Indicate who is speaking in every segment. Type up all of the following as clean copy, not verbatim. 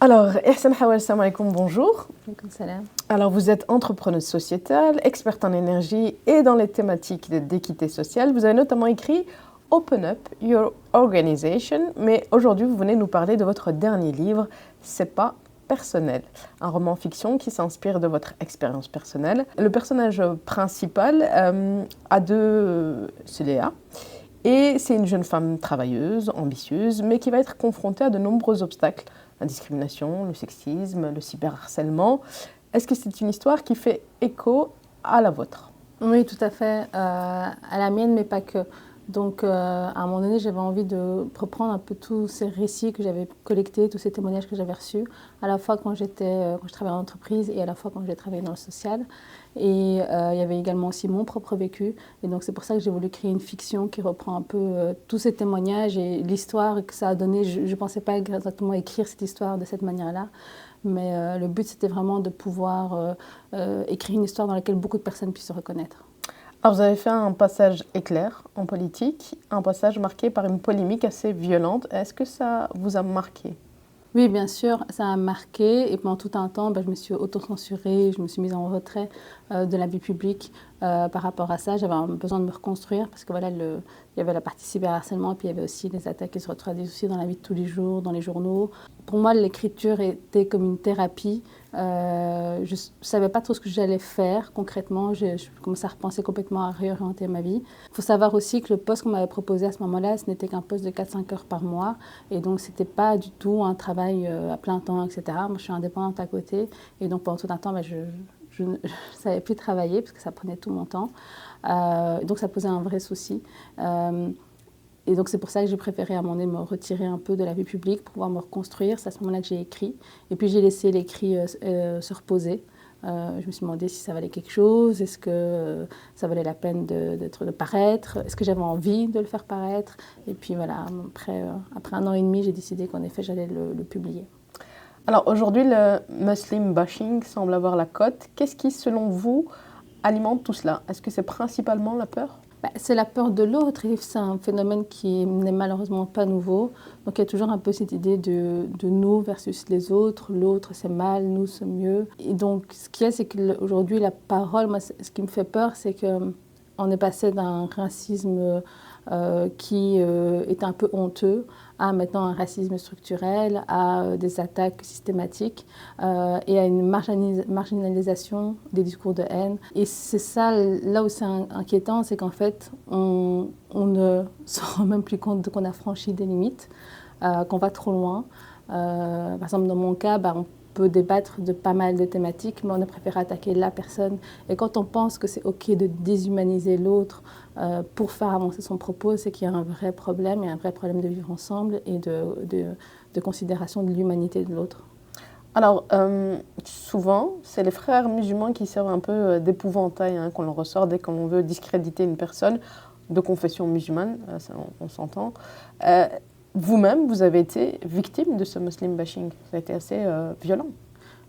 Speaker 1: Alors, Ihsan Hawal, salam alaikum, bonjour.
Speaker 2: Alaikum salam.
Speaker 1: Alors, vous êtes entrepreneuse sociétale, experte en énergie et dans les thématiques d'équité sociale. Vous avez notamment écrit Open Up Your Organization, mais aujourd'hui, vous venez nous parler de votre dernier livre, C'est pas personnel, un roman fiction qui s'inspire de votre expérience personnelle. Le personnage principal c'est Léa. Et c'est une jeune femme travailleuse, ambitieuse, mais qui va être confrontée à de nombreux obstacles. La discrimination, le sexisme, le cyberharcèlement. Est-ce que c'est une histoire qui fait écho à la vôtre?
Speaker 2: Oui, tout à fait. À la mienne, mais pas que. Donc, à un moment donné, j'avais envie de reprendre un peu tous ces récits que j'avais collectés, tous ces témoignages que j'avais reçus, à la fois quand je travaillais en entreprise et à la fois quand j'ai travaillé dans le social. Et il y avait également aussi mon propre vécu. Et donc, c'est pour ça que j'ai voulu créer une fiction qui reprend un peu tous ces témoignages et l'histoire que ça a donné. Je ne pensais pas exactement écrire cette histoire de cette manière-là. Mais le but, c'était vraiment de pouvoir écrire une histoire dans laquelle beaucoup de personnes puissent se reconnaître.
Speaker 1: Alors, vous avez fait un passage éclair en politique, un passage marqué par une polémique assez violente. Est-ce que ça vous a marqué?
Speaker 2: Oui, bien sûr, ça a marqué. Et pendant tout un temps, je me suis autocensurée, je me suis mise en retrait de la vie publique par rapport à ça. J'avais besoin de me reconstruire parce que voilà, il y avait la partie cyberharcèlement et puis il y avait aussi les attaques qui se retraduisent aussi dans la vie de tous les jours, dans les journaux. Pour moi, l'écriture était comme une thérapie. Je ne savais pas trop ce que j'allais faire concrètement. Je commençais à repenser complètement à réorienter ma vie. Il faut savoir aussi que le poste qu'on m'avait proposé à ce moment-là, ce n'était qu'un poste de 4-5 heures par mois. Et donc, ce n'était pas du tout un travail à plein temps, etc. Moi, je suis indépendante à côté. Et donc, pendant tout un temps, je ne savais plus travailler parce que ça prenait tout mon temps. Donc, ça posait un vrai souci. Et donc, c'est pour ça que j'ai préféré à un moment donné me retirer un peu de la vie publique pour pouvoir me reconstruire. C'est à ce moment-là que j'ai écrit. Et puis, j'ai laissé l'écrit se reposer. Je me suis demandé si ça valait quelque chose, est-ce que ça valait la peine de paraître, est-ce que j'avais envie de le faire paraître. Et puis voilà, après 1 an et demi, j'ai décidé qu'en effet, j'allais le publier.
Speaker 1: Alors aujourd'hui, le Muslim bashing semble avoir la cote. Qu'est-ce qui, selon vous, alimente tout cela? Est-ce que c'est principalement la peur?
Speaker 2: C'est la peur de l'autre et c'est un phénomène qui n'est malheureusement pas nouveau. Donc il y a toujours un peu cette idée de nous versus les autres. L'autre c'est mal, nous c'est mieux. Et donc ce qu'il y a, c'est qu'aujourd'hui la parole, moi, ce qui me fait peur, c'est qu'on est passé d'un racisme qui est un peu honteux à maintenant un racisme structurel, à des attaques systématiques et à une marginalisation des discours de haine. Et c'est ça, là où c'est inquiétant, c'est qu'en fait, on ne se rend même plus compte qu'on a franchi des limites, qu'on va trop loin. Par exemple, dans mon cas, on peut débattre de pas mal de thématiques, mais on a préféré attaquer la personne. Et quand on pense que c'est OK de déshumaniser l'autre pour faire avancer son propos, c'est qu'il y a un vrai problème, il y a un vrai problème de vivre ensemble et de considération de l'humanité de l'autre.
Speaker 1: Alors, souvent, c'est les frères musulmans qui servent un peu d'épouvantail qu'on leur ressort dès qu'on veut discréditer une personne de confession musulmane, ça, on s'entend. Vous-même, vous avez été victime de ce muslim bashing. Ça a été assez violent.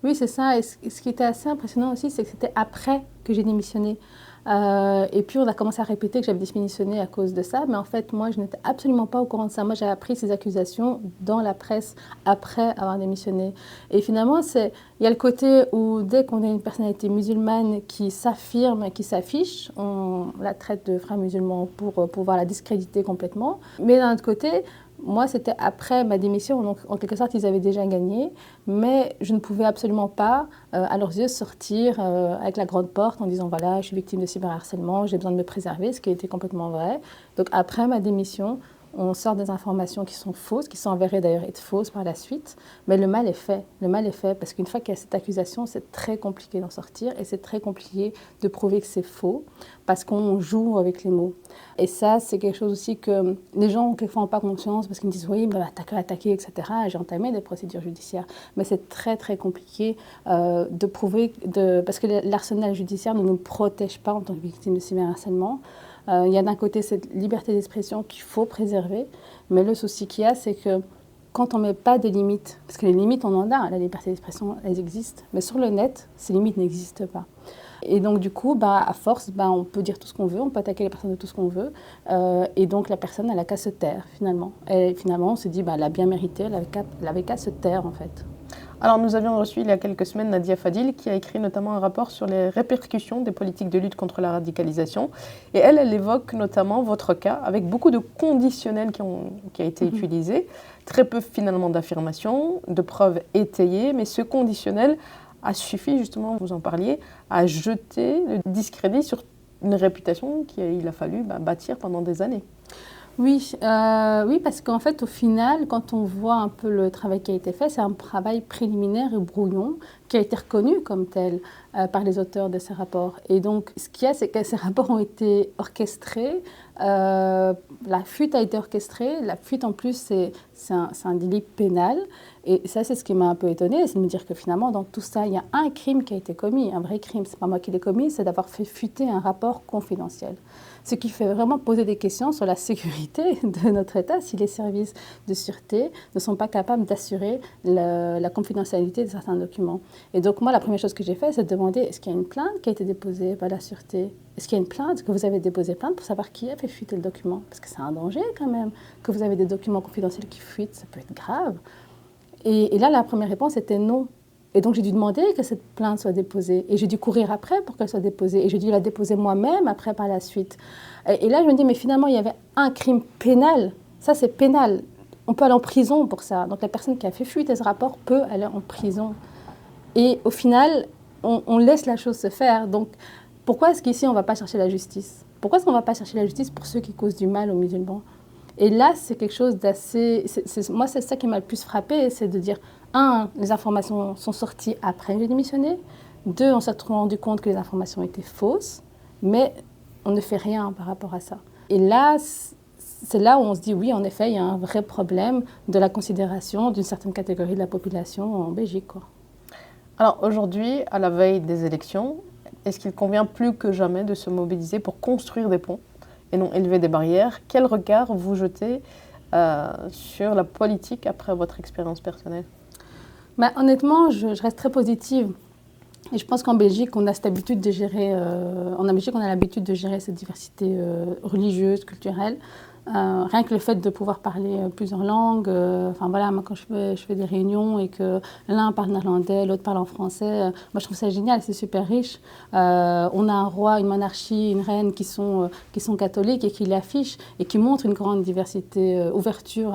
Speaker 2: Oui, c'est ça. Et ce qui était assez impressionnant aussi, c'est que c'était après que j'ai démissionné. Et puis, on a commencé à répéter que j'avais démissionné à cause de ça. Mais en fait, moi, je n'étais absolument pas au courant de ça. Moi, j'ai appris ces accusations dans la presse après avoir démissionné. Et finalement, il y a le côté où, dès qu'on a une personnalité musulmane qui s'affirme, qui s'affiche, on la traite de frère musulman pour pouvoir la discréditer complètement. Mais d'un autre côté, moi, c'était après ma démission, donc en quelque sorte, ils avaient déjà gagné, mais je ne pouvais absolument pas, à leurs yeux, sortir avec la grande porte en disant « voilà, je suis victime de cyberharcèlement, j'ai besoin de me préserver », ce qui était complètement vrai. Donc après ma démission, on sort des informations qui sont fausses, qui sont avérées d'ailleurs être fausses par la suite, mais le mal est fait. Le mal est fait parce qu'une fois qu'il y a cette accusation, c'est très compliqué d'en sortir et c'est très compliqué de prouver que c'est faux parce qu'on joue avec les mots. Et ça, c'est quelque chose aussi que les gens quelquefois n'ont pas conscience parce qu'ils me disent « oui, t'as qu'à attaquer, etc. » J'ai entamé des procédures judiciaires, mais c'est très très compliqué de prouver, parce que l'arsenal judiciaire ne nous protège pas en tant que victime de cyberharcèlement. Il y a d'un côté cette liberté d'expression qu'il faut préserver, mais le souci qu'il y a, c'est que quand on ne met pas de limites, parce que les limites, on en a, la liberté d'expression, elles existent, mais sur le net, ces limites n'existent pas. Et donc, du coup, à force, on peut dire tout ce qu'on veut, on peut attaquer les personnes de tout ce qu'on veut, et donc la personne, elle n'a qu'à se taire, finalement. Et finalement, on se dit, elle a bien mérité, elle avait qu'à se taire, en fait.
Speaker 1: Alors, nous avions reçu il y a quelques semaines Nadia Fadil qui a écrit notamment un rapport sur les répercussions des politiques de lutte contre la radicalisation. Et elle évoque notamment votre cas avec beaucoup de conditionnels qui a été utilisé, très peu finalement d'affirmations, de preuves étayées, mais ce conditionnel a suffi justement, vous en parliez, à jeter le discrédit sur une réputation qu'il a fallu bâtir pendant des années.
Speaker 2: Oui, oui, parce qu'en fait, au final, quand on voit un peu le travail qui a été fait, c'est un travail préliminaire et brouillon qui a été reconnu comme tel par les auteurs de ces rapports. Et donc, ce qu'il y a, c'est que ces rapports ont été orchestrés, la fuite a été orchestrée, la fuite en plus, c'est un délit pénal. Et ça, c'est ce qui m'a un peu étonnée, c'est de me dire que finalement, dans tout ça, il y a un crime qui a été commis, un vrai crime, c'est pas moi qui l'ai commis, c'est d'avoir fait fuiter un rapport confidentiel. Ce qui fait vraiment poser des questions sur la sécurité de notre État si les services de sûreté ne sont pas capables d'assurer la confidentialité de certains documents. Et donc moi, la première chose que j'ai fait, c'est de demander est-ce qu'il y a une plainte qui a été déposée par la sûreté? Est-ce qu'il y a une plainte? Est-ce que vous avez déposé plainte pour savoir qui a fait fuiter le document? Parce que c'est un danger quand même, que vous avez des documents confidentiels qui fuitent, ça peut être grave. Et là, la première réponse était non. Et donc, j'ai dû demander que cette plainte soit déposée. Et j'ai dû courir après pour qu'elle soit déposée. Et j'ai dû la déposer moi-même après par la suite. Et là, je me dis, mais finalement, il y avait un crime pénal. Ça, c'est pénal. On peut aller en prison pour ça. Donc, la personne qui a fait fuiter ce rapport peut aller en prison. Et au final, on laisse la chose se faire. Donc, pourquoi est-ce qu'ici, on ne va pas chercher la justice? Pourquoi est-ce qu'on ne va pas chercher la justice pour ceux qui causent du mal aux musulmans? Et là, c'est quelque chose d'assez... Moi, c'est ça qui m'a le plus frappée, c'est de dire, un, les informations sont sorties après que j'ai démissionné. Deux, on s'est rendu compte que les informations étaient fausses, mais on ne fait rien par rapport à ça. Et là, c'est là où on se dit, oui, en effet, il y a un vrai problème de la considération d'une certaine catégorie de la population en Belgique, quoi.
Speaker 1: Alors aujourd'hui, à la veille des élections, est-ce qu'il convient plus que jamais de se mobiliser pour construire des ponts et non élever des barrières? Quel regard vous jetez sur la politique après votre expérience personnelle?
Speaker 2: Honnêtement, je reste très positive. Et je pense qu'en Belgique, on a cette habitude de gérer, on a l'habitude de gérer cette diversité religieuse, culturelle. Rien que le fait de pouvoir parler plusieurs langues, enfin voilà, moi quand je fais des réunions et que l'un parle néerlandais, l'autre parle en français, moi je trouve ça génial, c'est super riche. On a un roi, une monarchie, une reine qui sont catholiques et qui l'affichent et qui montrent une grande diversité, ouverture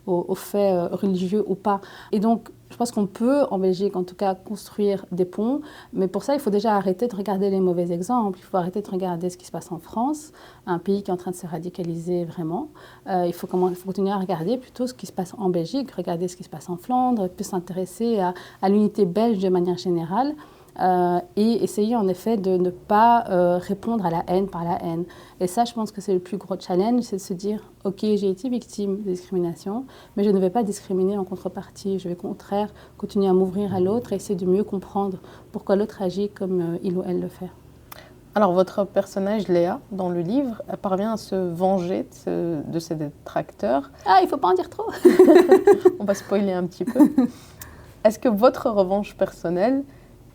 Speaker 2: aux faits religieux ou pas. Et donc, je pense qu'on peut, en Belgique en tout cas, construire des ponts, mais pour ça, il faut déjà arrêter de regarder les mauvais exemples, il faut arrêter de regarder ce qui se passe en France, un pays qui est en train de se radicaliser vraiment. Il faut continuer à regarder plutôt ce qui se passe en Belgique, regarder ce qui se passe en Flandre, puis s'intéresser à l'unité belge de manière générale. Et essayer en effet de ne pas répondre à la haine par la haine. Et ça, je pense que c'est le plus gros challenge, c'est de se dire, ok, j'ai été victime de discrimination, mais je ne vais pas discriminer en contrepartie. Je vais au contraire continuer à m'ouvrir à l'autre et essayer de mieux comprendre pourquoi l'autre agit comme il ou elle le fait.
Speaker 1: Alors votre personnage Léa, dans le livre, elle parvient à se venger de ses détracteurs.
Speaker 2: Ah, il ne faut pas en dire trop.
Speaker 1: On va spoiler un petit peu. Est-ce que votre revanche personnelle,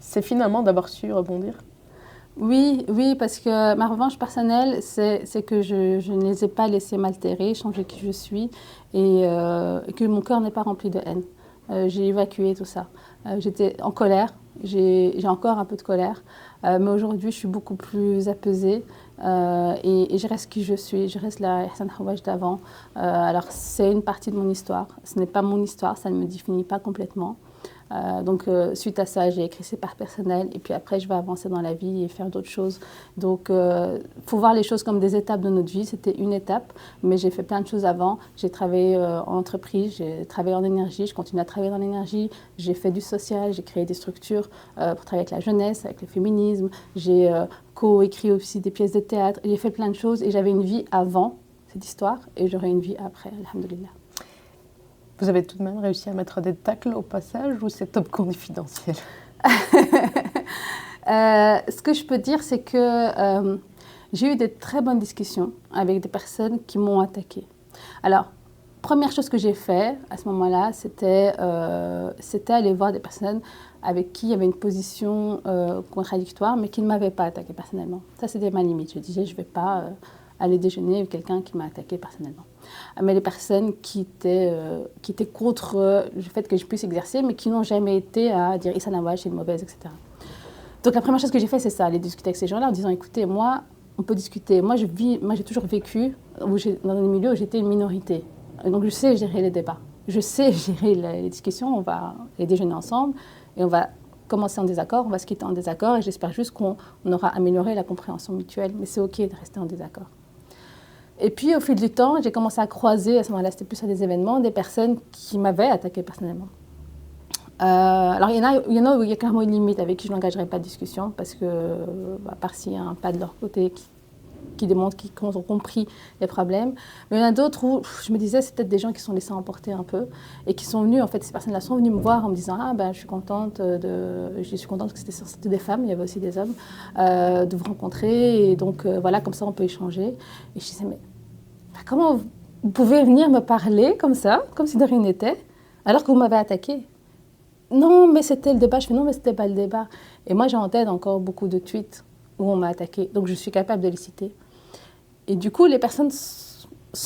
Speaker 1: c'est finalement d'avoir su rebondir?
Speaker 2: Oui, oui, parce que ma revanche personnelle, c'est que je ne les ai pas laissés m'altérer, changer qui je suis, et que mon cœur n'est pas rempli de haine. J'ai évacué tout ça. J'étais en colère, j'ai encore un peu de colère, mais aujourd'hui, je suis beaucoup plus apaisée et je reste qui je suis, je reste la Ihsan Hawaj d'avant. Alors, c'est une partie de mon histoire. Ce n'est pas mon histoire, ça ne me définit pas complètement. Donc, suite à ça, j'ai écrit ces parts personnelles et puis après, je vais avancer dans la vie et faire d'autres choses. Donc, faut voir les choses comme des étapes de notre vie. C'était une étape, mais j'ai fait plein de choses avant. J'ai travaillé en entreprise, j'ai travaillé en énergie, je continue à travailler dans l'énergie. J'ai fait du social, j'ai créé des structures pour travailler avec la jeunesse, avec le féminisme. J'ai co-écrit aussi des pièces de théâtre. J'ai fait plein de choses et j'avais une vie avant cette histoire et j'aurai une vie après, alhamdoulilah.
Speaker 1: Vous avez tout de même réussi à mettre des tacles au passage ou c'est top confidentiel?
Speaker 2: Ce que je peux dire, c'est que j'ai eu de très bonnes discussions avec des personnes qui m'ont attaquée. Alors, première chose que j'ai fait à ce moment-là, c'était aller voir des personnes avec qui il y avait une position contradictoire, mais qui ne m'avaient pas attaquée personnellement. Ça, c'était ma limite. Je disais, je ne vais pas aller déjeuner avec quelqu'un qui m'a attaquée personnellement. Mais les personnes qui étaient contre le fait que je puisse exercer, mais qui n'ont jamais été à dire Issa Nawash est mauvaise, etc. Donc la première chose que j'ai fait, c'est ça, aller discuter avec ces gens-là en disant écoutez, moi, on peut discuter. Moi, j'ai toujours vécu dans des milieux où j'étais une minorité. Donc je sais gérer les débats. Je sais gérer les discussions. On va les déjeuner ensemble et on va commencer en désaccord, on va se quitter en désaccord et j'espère juste qu'on aura amélioré la compréhension mutuelle. Mais c'est OK de rester en désaccord. Et puis, au fil du temps, j'ai commencé à croiser, à ce moment-là, c'était plus à des événements, des personnes qui m'avaient attaqué personnellement. Alors, il y en a où il y a clairement une limite avec qui je n'engagerai pas de discussion parce que, à part s'il y a un pas de leur côté qui démontre qu'ils ont compris les problèmes. Mais il y en a d'autres où je me disais, c'est peut-être des gens qui sont laissés emporter un peu et qui sont venus, en fait, ces personnes-là sont venues me voir en me disant, ah ben, je suis contente que c'était des femmes, il y avait aussi des hommes, de vous rencontrer et donc voilà, comme ça on peut échanger. Et je disais, mais comment vous pouvez venir me parler comme ça, comme si de rien n'était, alors que vous m'avez attaqué? Non, mais c'était le débat. Je fais non, mais c'était pas le débat. Et moi, j'ai en tête encore beaucoup de tweets où on m'a attaqué. Donc, je suis capable de les citer. Et du coup, les personnes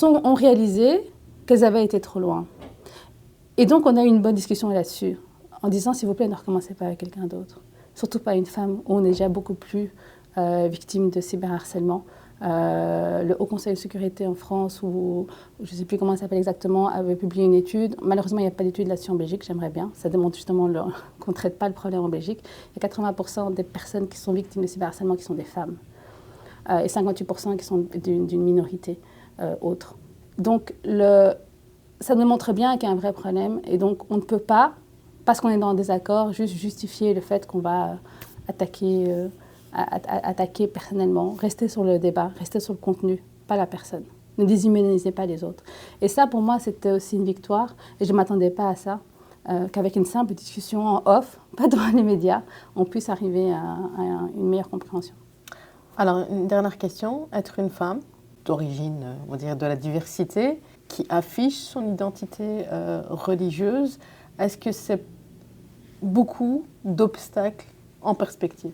Speaker 2: ont réalisé qu'elles avaient été trop loin. Et donc, on a eu une bonne discussion là-dessus, en disant, s'il vous plaît, ne recommencez pas avec quelqu'un d'autre. Surtout pas une femme, où on est déjà beaucoup plus victime de cyberharcèlement. Le Haut Conseil de sécurité en France, ou je ne sais plus comment ça s'appelle exactement, avait publié une étude. Malheureusement, il n'y a pas d'étude là-dessus en Belgique, j'aimerais bien. Ça démontre justement qu'on ne traite pas le problème en Belgique. Il y a 80% des personnes qui sont victimes de cyberharcèlement qui sont des femmes. Et 58% qui sont d'une minorité autre. Donc, ça nous montre bien qu'il y a un vrai problème. Et donc, on ne peut pas, parce qu'on est dans un désaccord, juste justifier le fait qu'on va attaquer personnellement, rester sur le débat, rester sur le contenu, pas la personne. Ne déshumanisez pas les autres. Et ça, pour moi, c'était aussi une victoire. Et je ne m'attendais pas à ça, qu'avec une simple discussion en off, pas devant les médias, on puisse arriver à une meilleure compréhension.
Speaker 1: Alors, une dernière question. Être une femme d'origine, on va dire, de la diversité, qui affiche son identité religieuse, est-ce que c'est beaucoup d'obstacles en perspective?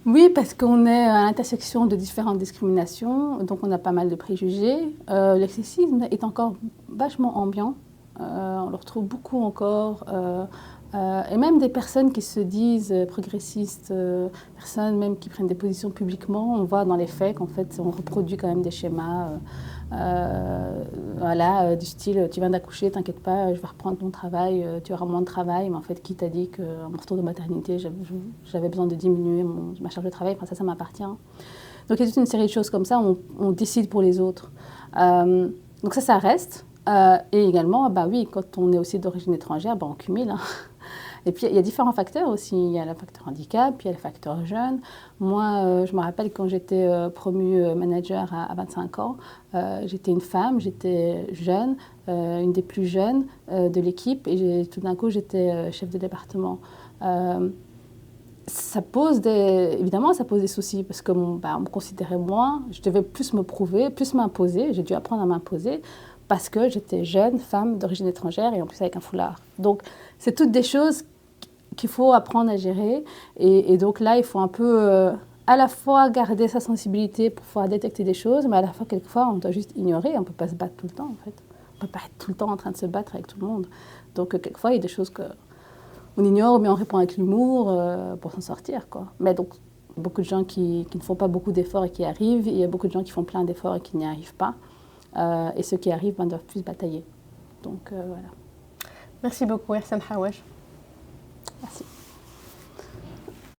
Speaker 2: Oui, parce qu'on est à l'intersection de différentes discriminations, donc on a pas mal de préjugés. Le sexisme est encore vachement ambiant. On le retrouve beaucoup encore. Et même des personnes qui se disent progressistes, personnes même qui prennent des positions publiquement, on voit dans les faits qu'en fait on reproduit quand même des schémas du style tu viens d'accoucher, t'inquiète pas, je vais reprendre ton travail, tu auras moins de travail, mais en fait qui t'a dit qu'à mon retour de maternité j'avais besoin de diminuer ma charge de travail, enfin ça m'appartient. Donc il y a toute une série de choses comme ça, on décide pour les autres. Donc ça reste. Et également, bah oui, quand on est aussi d'origine étrangère, on cumule. Hein. Et puis, il y a différents facteurs aussi. Il y a le facteur handicap, puis il y a le facteur jeune. Moi, je me rappelle quand j'étais promue manager à 25 ans, j'étais une femme, j'étais jeune, une des plus jeunes de l'équipe, et tout d'un coup, j'étais chef de département. Évidemment, ça pose des soucis, parce qu'on me considérait moins, je devais plus me prouver, plus m'imposer, j'ai dû apprendre à m'imposer, parce que j'étais jeune, femme d'origine étrangère et en plus avec un foulard. Donc, c'est toutes des choses qu'il faut apprendre à gérer. Et donc là, il faut un peu à la fois garder sa sensibilité pour pouvoir détecter des choses, mais à la fois, quelquefois, on doit juste ignorer. On ne peut pas se battre tout le temps, en fait. On ne peut pas être tout le temps en train de se battre avec tout le monde. Donc, quelquefois, il y a des choses qu'on ignore, mais on répond avec l'humour pour s'en sortir, quoi. Mais donc, beaucoup de gens qui ne font pas beaucoup d'efforts et qui arrivent. Et il y a beaucoup de gens qui font plein d'efforts et qui n'y arrivent pas. Et ceux qui arrivent doivent plus batailler. Donc voilà.
Speaker 1: Merci beaucoup, Ersan Hawash.
Speaker 2: Merci.